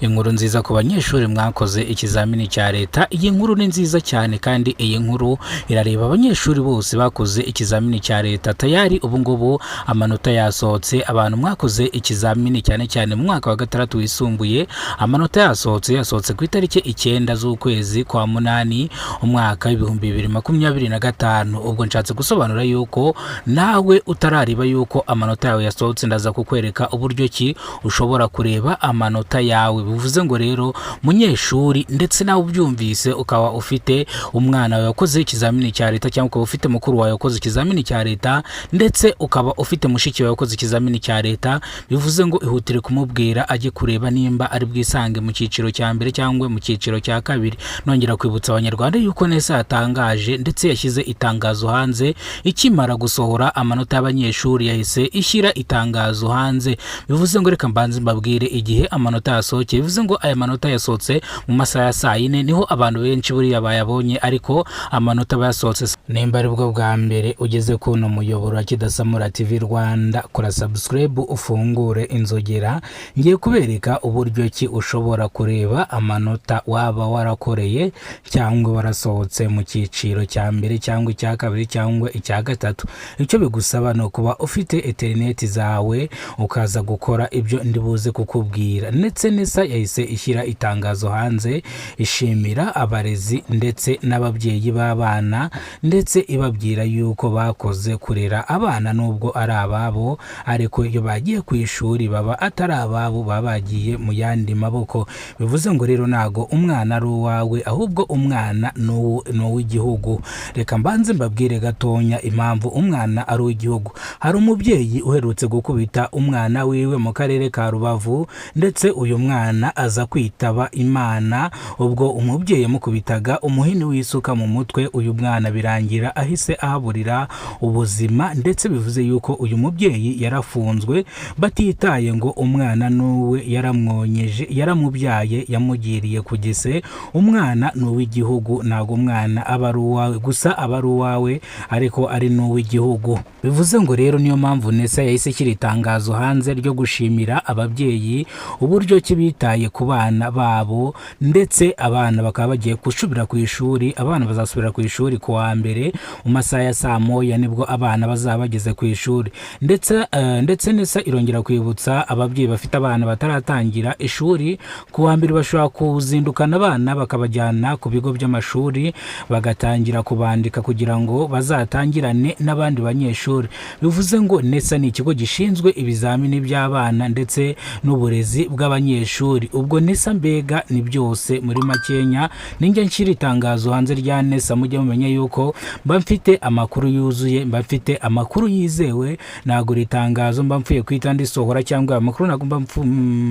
Inkuru nziza ku banyeshuri mwakoze ikizamini cya leta. Iyi nkuru ni nziza cyane kandi iyi nkuru irareba abanyeshuri bose bakoze ikizamini cya leta. Tayari ubu ngubu amanota yasohotse. Abantu mwakoze ikizamini cyane cyane mu mwaka wa gatandatu wisumbuye, amanota yasohotse ku itariki 9 z'ukwezi kwa munani umwaka 2025. Ubwo nshatse gusobanura yuko nawe utarariba yuko amanota yawe yasohotse, ndaza kukwereka uburyo ki ushobora kureba amanota yawe. Bivuze ngo rero munyeshuri, ndetse nawe ubyumvise ukaba ufite umwana wawe wakoze ikizamini cya leta, cyangwa ukaba ufite mukuru wawe wakoze ikizamini cya leta, ndetse ukaba ufite mushiki wawe wakoze ikizamini cya leta, bivuze ngo ihutire kumubwira ajye kureba nimba ari bwisange mu cyiciro cya mbere cyangwa mu cyiciro cya kabiri. Nongera kwibutsa abanyarwanda yuko nesa yatangaje ndetse yashyize itangazo hanze. Ikimara gusohora amanota y'abanyeshuri yahise ishyira itangazo hanze. Bivuze ngo reka mbanze mbabwire igihe amanota yasohokeye. Bivuze ngo aya manota yasohotse mu masaha ya saa 4, niho abantu benshi buriya bayabonye, ariko amanota bayasohotse nimba ari bwo bwa mbere ugeze kuno muyoboro wa Kidasamura TV Rwanda, kora subscribe ufungure inzogera. Ngiye kubereka uburyo ki ushobora kureba amanota waba warakoreye cyangwa warasohotse mu cyiciro cya mbere cyangwa icya kabiri cyangwa icya gatatu. Icyo bigusaba no kuba ufite internet zawe ukaza gukora ibyo ndibuze kukubwira. Ndetse nesa yahise ishyira itangazo hanze ishimira abarezi ndetse n'ababyeyi b'abana, ndetse ibabwira yuko bakoze kurera abana nubwo ari ababo, ariko iyo bagiye ku ishuri baba atari ababo, babagiye mu yandi maboko. Bivuze ngo rero nago umwana ari uwawe, ahubwo umwana no w'igihugu. Reka mbanze mbabwire gatonya impamvu umwana ari uw'igihugu. Hari umubyeyi uherutse gukubita umwana wiwe mu karere ka Rubavu, ndetse uyu mwana aza kwitaba Imana. Ubwo umubyeyi yamukubitaga umuhini w'isuka mu mutwe, uyu mwana birangira ahise ahaburira ubuzima, ndetse bivuze yuko uyu mubyeyi yarafunzwe, batitaye ngo umwana nuwe yaramwonyeje, yaramubyaye, yamugiriye ku gise. Umwana ni uw'igihugu, ntago umwana aba ari uwawe gusa, aba ari uwawe ariko ari n'uw'igihugu. Bivuze ngo rero niyo mpamvu nesa yahise ishyira itangazo hanze ryo gushimira ababyeyi uburyo ki bitaye ku bana babo, ndetse abana bakaba bagiye gusubira ku ishuri. Abana bazasubira ku ishuri ku wa mbere mu masaha ya saa 9 nibwo abana bazaba bageze ku ishuri. Ndetse nesa irongera kwibutsa ababyeyi bafite abana bataratangira ishuri, ku wa mbere bashobora kuzindukana abana bakabajyana ku bigo by'amashuri, bagatangira kubandika kugira ngo bazatangirane n'abandi banyeshuri. Bivuze ngo nesa ni ikigo gishinzwe ibizamini by'abana ndetse n'uburezi bw'abanyeshuri. Ubwo nesa mbega ni byose muri makenya. Ninjye nshyira itangazo hanze rya nesa, mujye mumenya yuko mba mfite amakuru yuzuye, mba mfite amakuru yizewe. Ntago ritangazo mba mfuye kwita ndisohora, cyangwa amakuru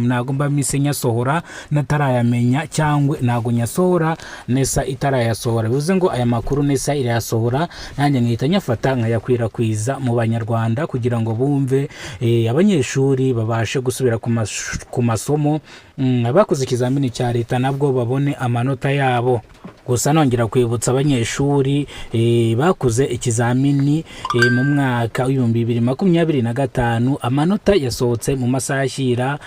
ntago mba mise nyasohora natarayamenya, cyangwa ntago nyasohora nesa itarayasohora. Bivuze ngo aya makuru nesa irayasohora, nanjye nkita nyafata nkayakwirakwiza mu banyarwanda kugira ngo bumve, abanyeshuri babashe gusubira ku masomo, abakoze ikizamini cya leta nabwo babone amanota yabo. Gusa nongera kwibutsa abanyeshuri bakoze ikizamini mu mwaka wa 2025, amanota yasohotse mu masaha ashyira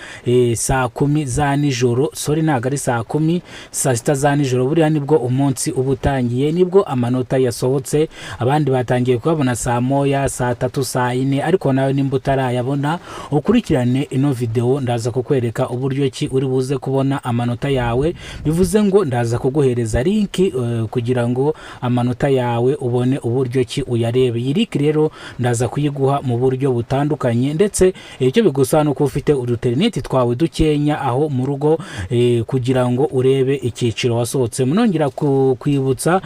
saa 10 za nijoro. Ntago ari saa 10, saa 6 za nijoro. Buriya nibwo umunsi uba utangiye, nibwo amanota yasohotse. Abandi batangiye kubabona saa 1, saa 3, saa 4, ariko nawe nimba utarayabona ukurikirane ino video, ndaza kukwereka uburyo ki uri buze kubona amanota yawe. Bivuze ngo ndaza kuguhereza link kugira ngo amanota yawe ubone uburyo ki uyarebe. Iyi link rero ndaza kuyiguha mu buryo butandukanye, ndetse icyo bigusaba no kuba ufite uduterineti twawe dukenya aho mu rugo, kugira ngo urebe icyiciro wasohotse. Munongera kwibutsa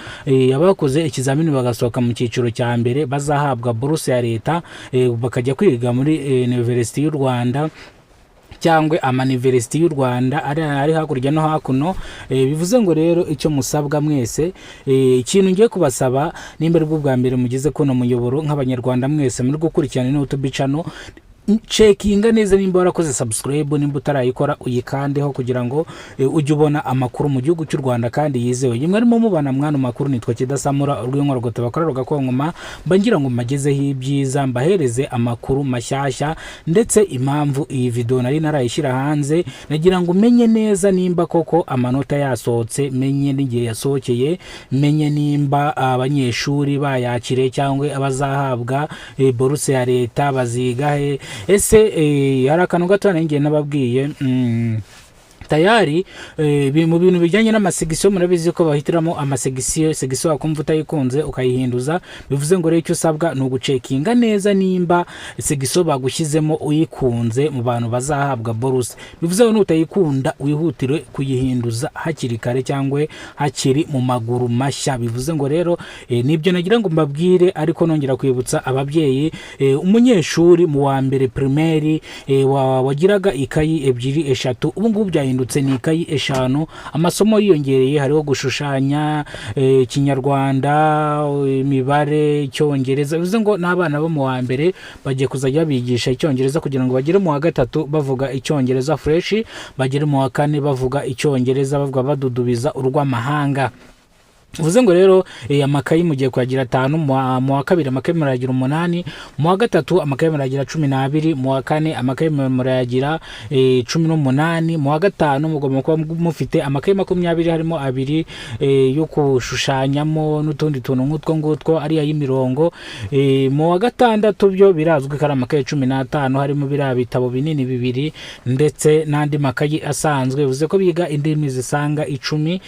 abakoze ikizamini bagasohoka mu cyiciro cya mbere bazahabwa buruse ya leta, bakajya kwiga muri University y'u Rwanda cyangwa amaniversity y'u Rwanda ari hakurya no hakuno. Bivuze ngo rero icyo musabwa mwese, ikintu ngiye kubasaba, nimba ari bwo bwa mbere mugeze kuno muyoboro nk'abanyarwanda mwese muri gukurikirana no YouTube channel, cekinga neza nimba warakoze subscribe, nimba utarayikora uyikandeho kugira ngo ujye ubona amakuru mu gihugu cy'u Rwanda kandi yizewe. Nyimwe arimo mubana mwana makuru nitwa Kidasamura urw'inkorogoto bakorera ko nkoma mbangira ngo magezeho ibyiza mbahereze amakuru mashyashya, ndetse impamvu iyi video nari narayishyira hanze nagira ngo menye neza nimba koko amanota yasohotse, menye n'igihe yasohokeye, menye nimba abanyeshuri bayakire cyangwa abazahabwa boruse ya leta baziga he. Ese hari akantu gato ngiye nababwiye tayari mu bintu bijyanye n'amasegisiyo murabizi ko bahitiramo amasegisiyo wakumva utayikunze ukayihinduza. Bivuze ngo rero icyo usabwa ni ugucekinga neza nimba segisiyo bagushyizemo uyikunze mu bantu bazahabwa boruse. Bivuze ngo nutayikunda wihutire kuyihinduza hakiri kare cyangwa hakiri mu maguru mashya. Bivuze ngo rero nibyo nagira ngo mbabwire, ariko nongera kwibutsa ababyeyi, umunyeshuri mu wa mbere primaire wagiraga ikayi 2-3 ubu ngubu byahindutse ni ikayi 5. amasomo yiyongereye, hariho gushushanya, Kinyarwanda, imibare, Icyongereza. Bivuze ngo n'abana bo mu wa mbere bagiye kuzajya bigisha Icyongereza kugira ngo bagere mu wa 3 bavuga Icyongereza fresh, bagere mu wa 4 bavuga Icyongereza bavuga badudubiza urw'amahanga. Bivuze ngo rero amakayi mugiye kuyagira 5, mu wa 2 amakayi murayagira 8, mu wa 3 amakayi murayagira 12, mu wa 4 amakayi murayagira 18, mu wa 5 mugomba kuba mufite amakayi 20 harimo 2 yo kushushanyamo n'utundi tuntu ngutwo ari ay'imirongo. Mu wa 6 byo birazwi ko ari amakayi 15 harimo biriya bitabo binini 2 ndetse n'andi makayi asanzwe. Bivuze ko biga indimi zisanga 10,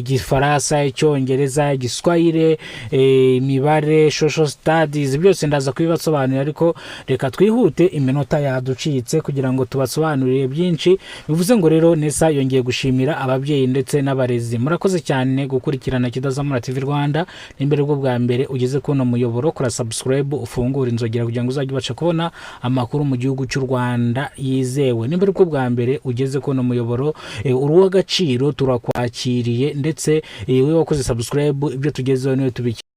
Gifaransa, Icyongereza, Igiswahili, imibare, social studies, byose ndaza kubibasobanurira, ariko reka twihute iminota yaducitse kugira ngo tubasobanurire byinshi. Bivuze ngo rero Nesa yongeye gushimira ababyeyi ndetse n'abarezi. Murakoze cyane gukurikirana Kidasamura TV Rwanda. Imbere bwo bwa mbere ugeze kuno muyoboro, kora subscribe, ufungura inzogera kugira ngo uzajye baca kubona amakuru mu gihugu cy'u Rwanda yizewe. Imbere bwo bwa mbere ugeze kuno muyoboro, uruwa gaciro turakwakiriye, ndetse wewe wakoze subscribe ibyo tugezeho niwe tubiki